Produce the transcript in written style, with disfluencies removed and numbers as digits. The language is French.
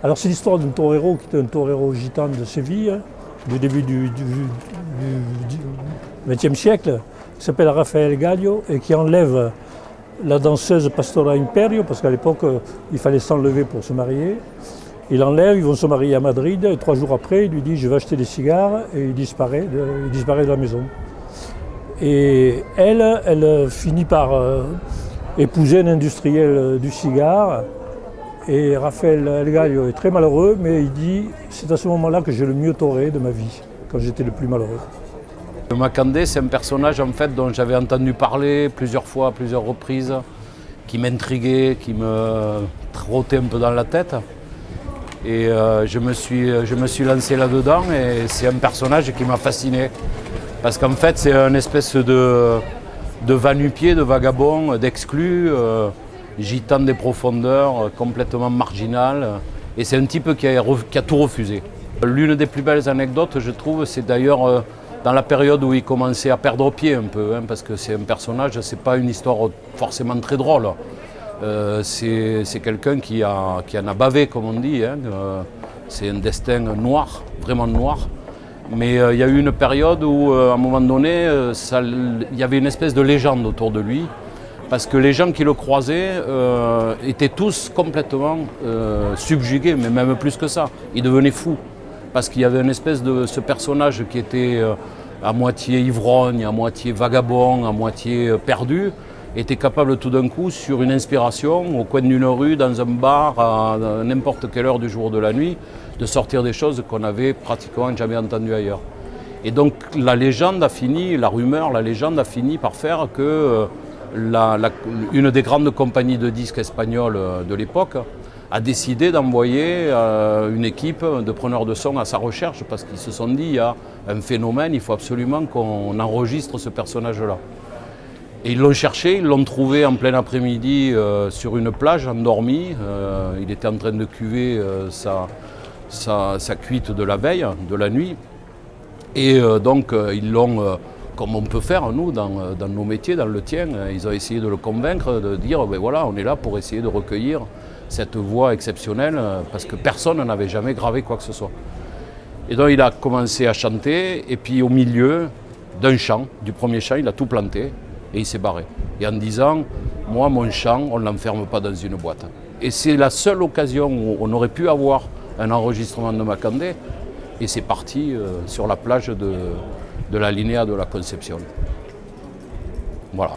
Alors c'est l'histoire d'un torero qui était un torero gitan de Séville, du début du XXe siècle, qui s'appelle Rafael Gallo et qui enlève la danseuse Pastora Imperio, parce qu'à l'époque il fallait s'enlever pour se marier. Il l'enlève, ils vont se marier à Madrid, et 3 jours après il lui dit je vais acheter des cigares, et il disparaît de la maison. Et elle finit par épouser un industriel du cigare. Et Rafael El Gallo est très malheureux, mais il dit c'est à ce moment-là que j'ai le mieux toré de ma vie, quand j'étais le plus malheureux. Macandé, c'est un personnage en fait dont j'avais entendu parler plusieurs fois, à plusieurs reprises, qui m'intriguait, qui me trottait un peu dans la tête. Et je me suis lancé là-dedans, et c'est un personnage qui m'a fasciné. Parce qu'en fait, c'est une espèce de va-nu-pied, de vagabond, d'exclu, gitan des profondeurs, complètement marginal. Et c'est un type qui a tout refusé. L'une des plus belles anecdotes, je trouve, c'est d'ailleurs dans la période où il commençait à perdre pied un peu, parce que c'est un personnage, c'est pas une histoire forcément très drôle. C'est quelqu'un qui en a bavé, comme on dit. C'est un destin noir, vraiment noir. Mais il y a eu une période où, à un moment donné, il y avait une espèce de légende autour de lui, parce que les gens qui le croisaient étaient tous complètement subjugués, mais même plus que ça. Ils devenaient fous, parce qu'il y avait une espèce de ce personnage qui était à moitié ivrogne, à moitié vagabond, à moitié perdu, était capable tout d'un coup, sur une inspiration, au coin d'une rue, dans un bar, à n'importe quelle heure du jour ou de la nuit, de sortir des choses qu'on n'avait pratiquement jamais entendues ailleurs. Et donc la légende a fini, la rumeur, la légende a fini par faire que une des grandes compagnies de disques espagnoles de l'époque a décidé d'envoyer une équipe de preneurs de son à sa recherche, parce qu'ils se sont dit il y a un phénomène, il faut absolument qu'on enregistre ce personnage-là. Et ils l'ont cherché, ils l'ont trouvé en plein après-midi sur une plage, endormi. Il était en train de cuver sa cuite de la veille, de la nuit. Et donc ils l'ont, comme on peut faire nous dans nos métiers, dans le tien, ils ont essayé de le convaincre, de dire ben voilà, on est là pour essayer de recueillir cette voix exceptionnelle, parce que personne n'avait jamais gravé quoi que ce soit. Et donc il a commencé à chanter, et puis au milieu d'un chant, du premier chant, il a tout planté. Et il s'est barré. Et en disant, moi, mon chant, on ne l'enferme pas dans une boîte. Et c'est la seule occasion où on aurait pu avoir un enregistrement de Macandé. Et c'est parti sur la plage de la Linéa de la Conception. Voilà.